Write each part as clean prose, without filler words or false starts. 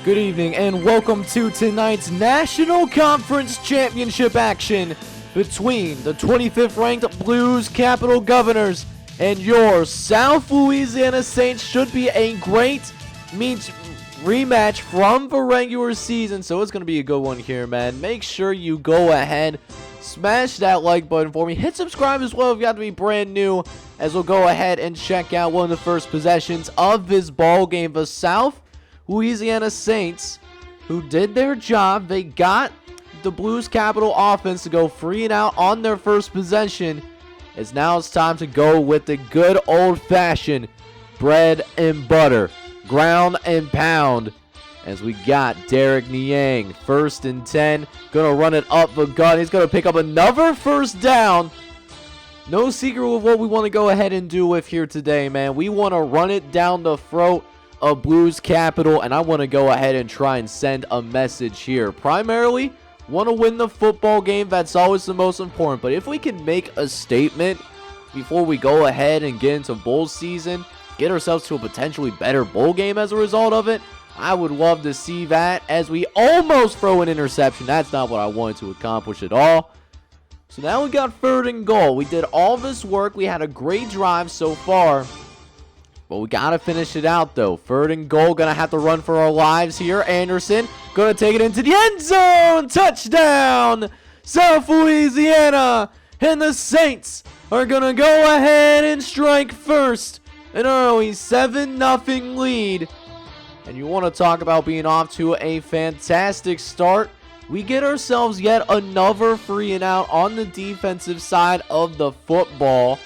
Good evening and welcome to tonight's National Conference Championship action between the 25th ranked Blues Capital Governors and your South Louisiana Saints. Should be a great rematch from the regular season, so it's going to be a good one here, man. Make sure you go ahead, smash that like button for me. Hit subscribe as well if you have to be brand new, as we'll go ahead and check out one of the first possessions of this ball game. The South Louisiana Saints, who did their job. They got the Blues Capital offense to go 3 and out on their first possession, as now it's time to go with the good old-fashioned bread and butter, ground and pound, as we got Derek Niang, 1st and 10, gonna run it up the gut. He's gonna pick up another first down. No secret with what we want to go ahead and do with here today, man. We want to run it down the throat of Blues Capital, and I want to go ahead and try and send a message here. Primarily, want to win the football game. That's always the most important. But if we can make a statement before we go ahead and get into bowl season, get ourselves to a potentially better bowl game as a result of it, I would love to see that, as we almost throw an interception. That's not what I wanted to accomplish at all. So now we got 3rd and goal. We did all this work. We had a great drive so far, but we got to finish it out, though. 3rd and goal. Going to have to run for our lives here. Anderson going to take it into the end zone. Touchdown, South Louisiana. And the Saints are going to go ahead and strike first. An early 7-0 lead. And you want to talk about being off to a fantastic start. We get ourselves yet another 3 and out on the defensive side of the football.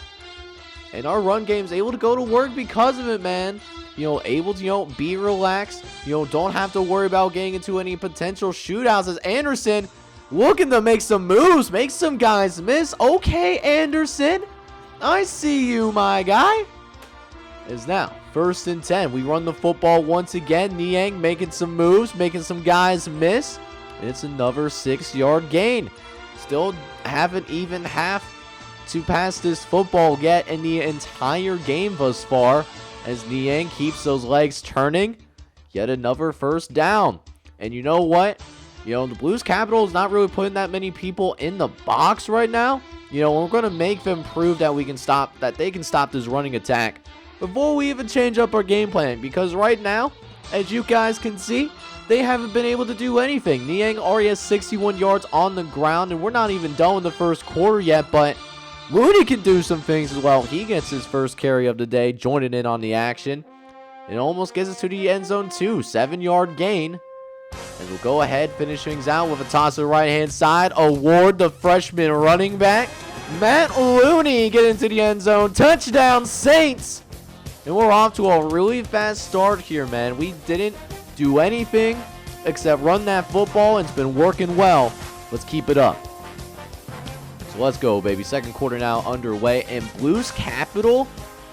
And our run game's able to go to work because of it, man. Able to, be relaxed. Don't have to worry about getting into any potential shootouts, as Anderson looking to make some moves, make some guys miss. Okay, Anderson, I see you, my guy. Is now 1st and 10. We run the football once again. Niang making some moves, making some guys miss. And it's another 6-yard gain. Still haven't even to pass this football yet in the entire game thus far, as Niang keeps those legs turning. Yet another first down. And you know what? The Blues Capital is not really putting that many people in the box right now. We're going to make them prove that they can stop this running attack before we even change up our game plan, because right now, as you guys can see, they haven't been able to do anything. Niang already has 61 yards on the ground, and we're not even done with the first quarter yet, but Mooney can do some things as well. He gets his first carry of the day, joining in on the action. It almost gets us to the end zone too. 7-yard gain. And we'll go ahead, finish things out with a toss to the right-hand side. Award the freshman running back, Matt Looney, get into the end zone. Touchdown, Saints. And we're off to a really fast start here, man. We didn't do anything except run that football, and it's been working well. Let's keep it up. So let's go, baby. Second quarter now underway, and Blues Capital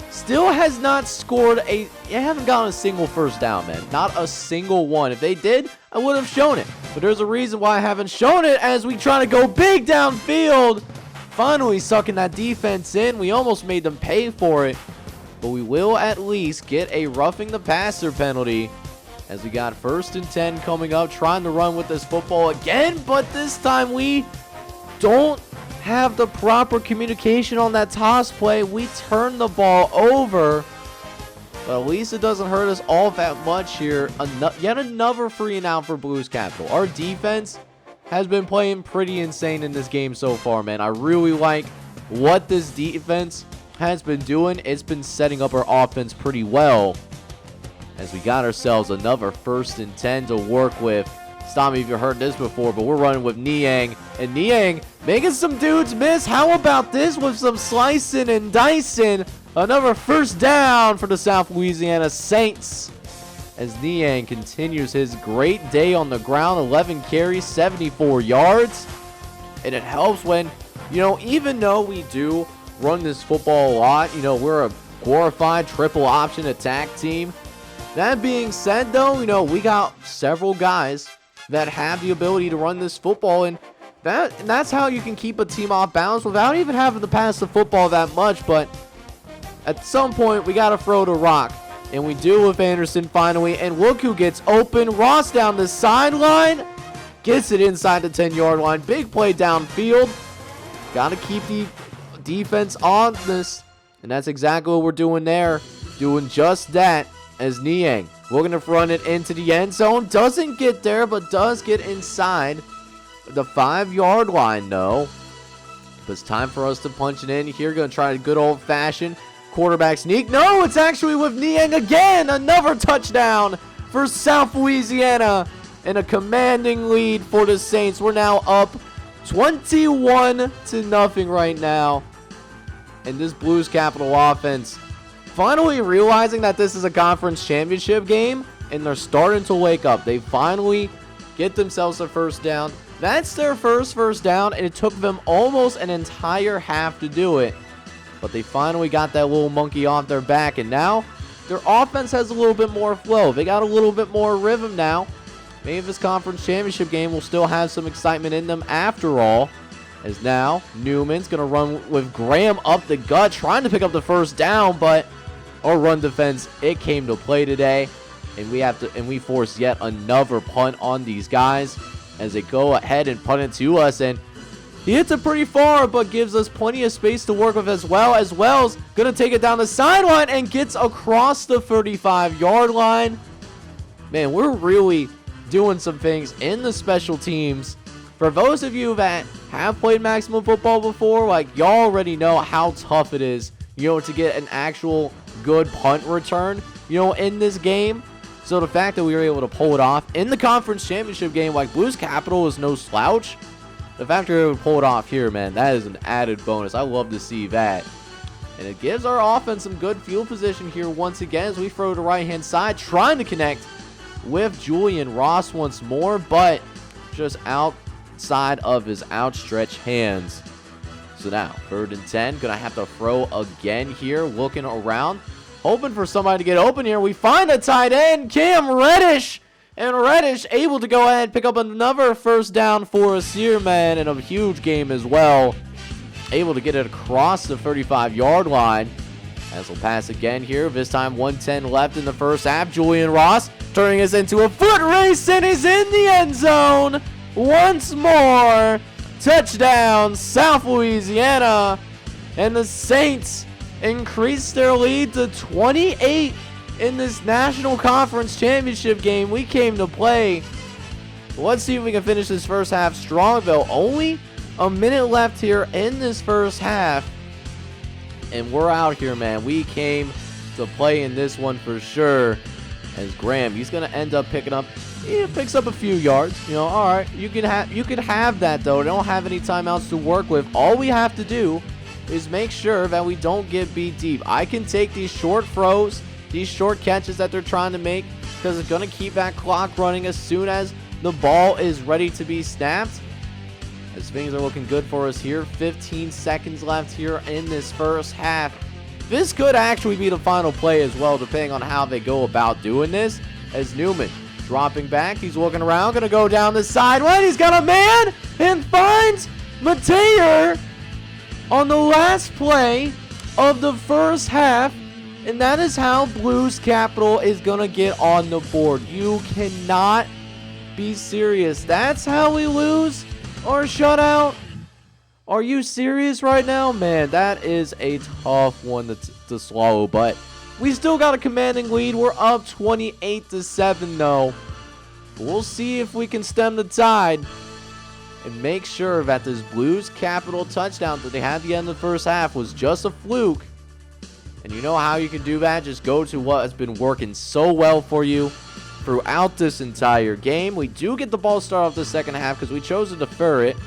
still has not scored they haven't gotten a single first down, man. Not a single one. If they did, I would have shown it. But there's a reason why I haven't shown it, as we try to go big downfield. Finally sucking that defense in. We almost made them pay for it, but we will at least get a roughing the passer penalty, as we got 1st and 10 coming up, trying to run with this football again, but this time we don't have the proper communication on that toss play. We turn the ball over, but at least it doesn't hurt us all that much here. Yet another 3 and out for Blues Capital. Our defense has been playing pretty insane in this game so far, man. I really like what this defense has been doing. It's been setting up our offense pretty well, as we got ourselves another 1st and 10 to work with. Stop me if you've heard this before, but we're running with Niang. And Niang making some dudes miss. How about this with some slicing and dicing? Another first down for the South Louisiana Saints, as Niang continues his great day on the ground. 11 carries, 74 yards. And it helps when, even though we do run this football a lot, we're a glorified triple option attack team. That being said, though, we got several guys that have the ability to run this football, and that's how you can keep a team off balance without even having to pass the football that much. But at some point, we got to throw the rock And we do with Anderson finally. And look who gets open. Ross down the sideline. Gets it inside the 10-yard line. Big play downfield. Got to keep the defense on this. And that's exactly what we're doing there. Doing just that as Niang looking to run it into the end zone. Doesn't get there, but does get inside the 5-yard line, though. But it's time for us to punch it in here. Going to try a good old-fashioned quarterback sneak. No, it's actually with Niang again. Another touchdown for South Louisiana. And a commanding lead for the Saints. We're now up 21-0 right now. And this Blues Capital offense finally realizing that this is a conference championship game, and they're starting to wake up. They finally get themselves a first down. That's their first down, and it took them almost an entire half to do it. But they finally got that little monkey off their back, and now their offense has a little bit more flow. They got a little bit more rhythm now. Maybe this conference championship game will still have some excitement in them after all. As now, Newman's going to run with Graham up the gut, trying to pick up the first down, but our run defense, it came to play today. And we force yet another punt on these guys as they go ahead and punt it to us. And he hits it pretty far, but gives us plenty of space to work with as well. As Wells going to take it down the sideline and gets across the 35-yard line. Man, we're really doing some things in the special teams. For those of you that have played maximum football before, like, y'all already know how tough it is, to get an actual good punt return, in this game. So the fact that we were able to pull it off in the conference championship game, like, Blues Capital is no slouch. The fact that we were able to pull it off here, man, that is an added bonus. I love to see that. And it gives our offense some good field position here once again as we throw to the right-hand side, trying to connect with Julian Ross once more, but just outside of his outstretched hands. So now, 3rd and 10. Gonna have to throw again here, looking around, hoping for somebody to get open here. We find a tight end, Cam Reddish. And Reddish able to go ahead and pick up another first down for us here, man, in a huge game as well. Able to get it across the 35-yard line. As we'll pass again here. This time 1:10 left in the first half. Julian Ross turning this into a foot race, and he's in the end zone once more. Touchdown, South Louisiana. And the Saints increase their lead to 28 in this National Conference Championship game. We came to play. Let's see if we can finish this first half strong, though. Only a minute left here in this first half. And we're out here, man. We came to play in this one for sure. As Graham, he's going to end up picking up, he picks up a few yards. All right, you can have that, though. Don't have any timeouts to work with. All we have to do is make sure that we don't get beat deep. I can take these short throws, these short catches that they're trying to make, because it's going to keep that clock running as soon as the ball is ready to be snapped. As things are looking good for us here. 15 seconds left here in this first half. This could actually be the final play as well, depending on how they go about doing this. As Newman dropping back, he's looking around, going to go down the sideline. He's got a man and finds Mateer on the last play of the first half. And that is how Blues Capital is going to get on the board. You cannot be serious. That's how we lose our shutout. Are you serious right now? Man, that is a tough one to swallow, but we still got a commanding lead. We're up 28-7 though. We'll see if we can stem the tide and make sure that this Blues Capital touchdown that they had at the end of the first half was just a fluke. And you know how you can do that? Just go to what has been working so well for you throughout this entire game. We do get the ball start off the second half because we chose to defer it,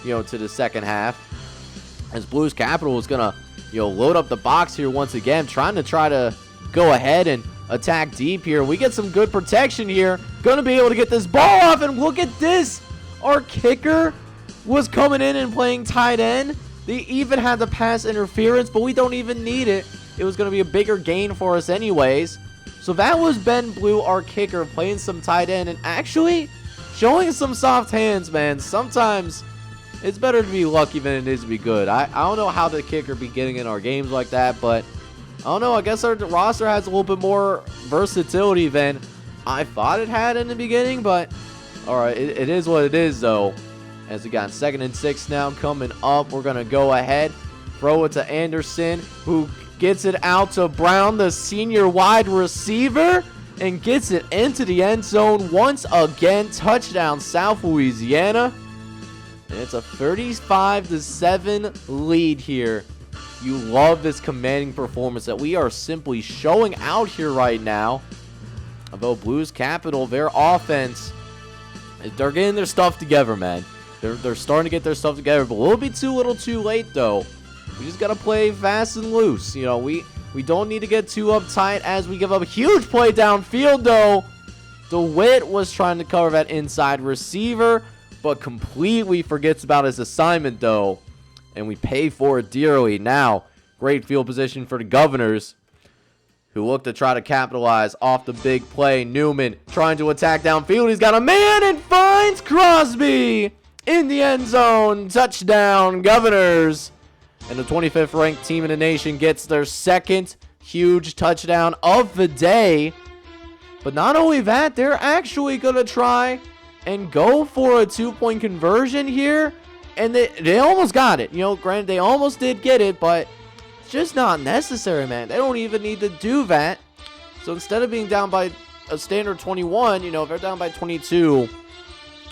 to the second half. As Blues Capital is going to, load up the box here once again, trying to go ahead and attack deep here. We get some good protection here. Going to be able to get this ball off, and look at this. Our kicker was coming in and playing tight end. They even had the pass interference, but we don't even need it. It was going to be a bigger gain for us anyways. So that was Ben Blue, our kicker, playing some tight end and actually showing some soft hands, man. Sometimes it's better to be lucky than it is to be good. I don't know how the kicker be getting in our games like that, but I don't know. I guess our roster has a little bit more versatility than I thought it had in the beginning. But, all right, it is what it is, though. As we got 2nd and 6 now coming up, we're going to go ahead, throw it to Anderson, who gets it out to Brown, the senior wide receiver, and gets it into the end zone once again. Touchdown, South Louisiana. And it's a 35-7 lead here. You love this commanding performance that we are simply showing out here right now. Although Blues Capital, their offense, they're getting their stuff together, man. They're starting to get their stuff together, but a little bit too little too late, though. We just got to play fast and loose. You know, we don't need to get too uptight as we give up a huge play downfield, though. DeWitt was trying to cover that inside receiver, but completely forgets about his assignment, though. And we pay for it dearly. Now, great field position for the Governors, who look to try to capitalize off the big play. Newman trying to attack downfield. He's got a man and finds Crosby in the end zone. Touchdown, Governors. And the 25th ranked team in the nation gets their 2nd huge touchdown of the day. But not only that, they're actually going to try and go for a 2-point conversion here. And they almost got it. You know, granted, they almost did get it, but it's just not necessary, man. They don't even need to do that. So instead of being down by a standard 21, you know, if they're down by 22,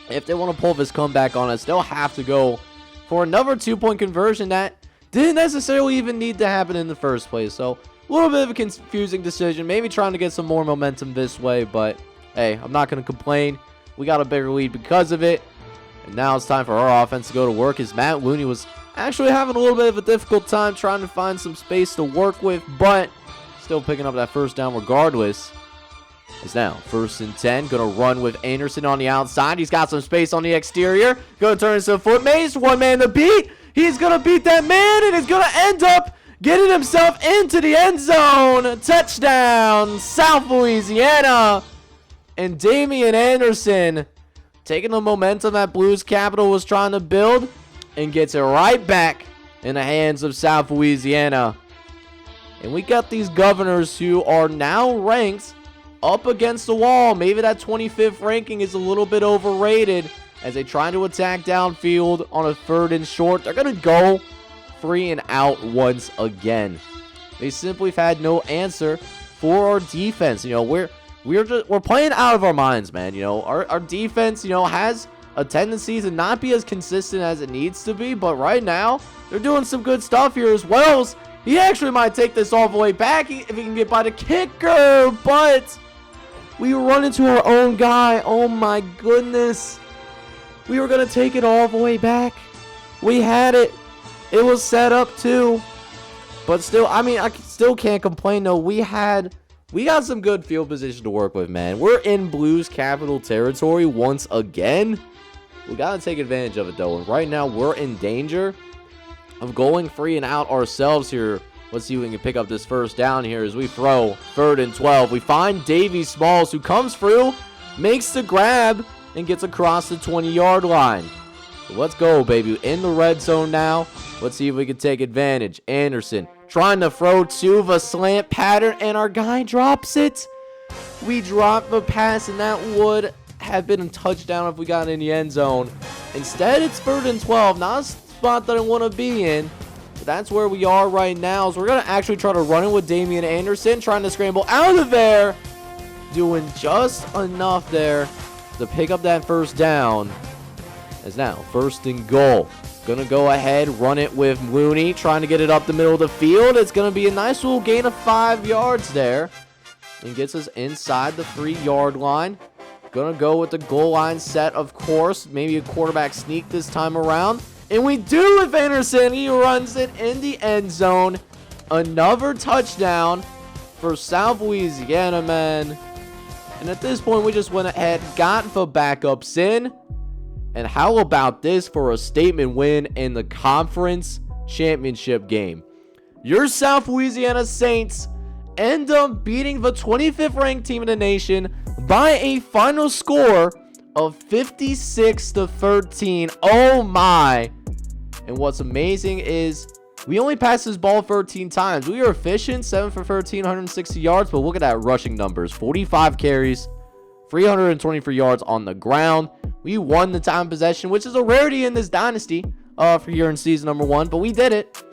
if they want to pull this comeback on us, they'll have to go for another 2-point conversion that didn't necessarily even need to happen in the first place. So a little bit of a confusing decision. Maybe trying to get some more momentum this way, but hey, I'm not going to complain. We got a bigger lead because of it. And now it's time for our offense to go to work, as Matt Looney was actually having a little bit of a difficult time trying to find some space to work with, but still picking up that first down regardless. It's now 1st and 10. Going to run with Anderson on the outside. He's got some space on the exterior. Going to turn into a foot maze. One man to beat. He's going to beat that man, and he's going to end up getting himself into the end zone. Touchdown, South Louisiana. And Damian Anderson taking the momentum that Blues Capital was trying to build and gets it right back in the hands of South Louisiana. And we got these Governors who are now ranked up against the wall. Maybe that 25th ranking is a little bit overrated as they try to attack downfield on a 3rd and short. They're going to go 3 and out once again. They simply have had no answer for our defense. You know, we're playing out of our minds, man. You know, our defense, you know, has a tendency to not be as consistent as it needs to be, but right now they're doing some good stuff here as well. He actually might take this all the way back if he can get by the kicker, but we run into our own guy. Oh my goodness. We were going to take it all the way back. We had it. It was set up too. But still, I mean, I still can't complain though. We got some good field position to work with, man. We're in Blues Capital territory once again. We got to take advantage of it though. And right now we're in danger of going 3 and out ourselves here. Let's see if we can pick up this first down here as we throw 3rd and 12. We find Davey Smalls, who comes through, makes the grab, and gets across the 20-yard line. So let's go, baby. In the red zone now. Let's see if we can take advantage. Anderson trying to throw to the slant pattern, and our guy drops it. We drop the pass, and that would have been a touchdown if we got in the end zone. Instead, it's 3rd and 12. Not a spot that I want to be in. But that's where we are right now. So we're going to actually try to run it with Damian Anderson, trying to scramble out of there. Doing just enough there to pick up that first down. It's now 1st and goal. Gonna go ahead, run it with Looney, trying to get it up the middle of the field. It's gonna be a nice little gain of 5 yards there. And gets us inside the 3-yard line. Gonna go with the goal line set, of course. Maybe a quarterback sneak this time around. And we do with Anderson. He runs it in the end zone. Another touchdown for South Louisiana, man. And at this point, we just went ahead, got the backups in. And how about this for a statement win in the conference championship game? Your South Louisiana Saints end up beating the 25th ranked team in the nation by a final score of 56-13. Oh my. And what's amazing is We only passed this ball 13 times. We were efficient, 7 for 13, 160 yards, but look at that rushing numbers. 45 carries, 323 yards on the ground. We won the time possession, which is a rarity in this dynasty for here in season number 1, but we did it.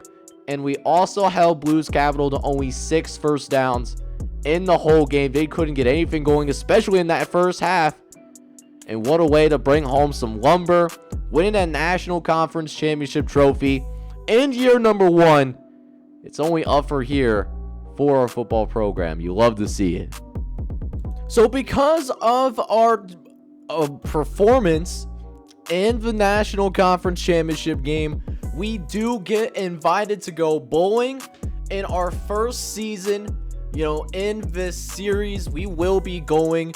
And we also held Blues Capital to only 6 first downs in the whole game. They couldn't get anything going, especially in that first half. And what a way to bring home some lumber, winning that National Conference Championship trophy in year number 1. It's only up for here for our football program. You love to see it. So because of our performance in the National Conference Championship game, we do get invited to go bowling in our first season. In this series, we will be going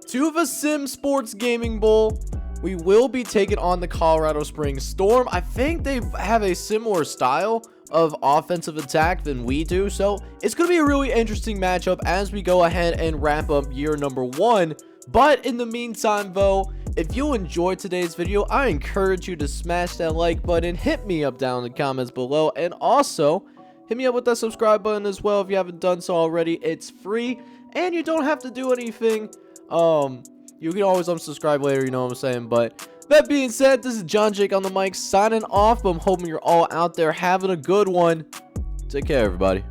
to the Sim Sports Gaming Bowl. We will be taking on the Colorado Springs Storm. I think they have a similar style of offensive attack than we do, so it's going to be a really interesting matchup as we go ahead and wrap up year number 1. But in the meantime, though, if you enjoyed today's video, I encourage you to smash that like button, hit me up down in the comments below, and also hit me up with that subscribe button as well if you haven't done so already. It's free, and you don't have to do anything. You can always unsubscribe later, you know what I'm saying. But that being said, this is John Jake on the mic signing off, but I'm hoping you're all out there having a good one. Take care, everybody.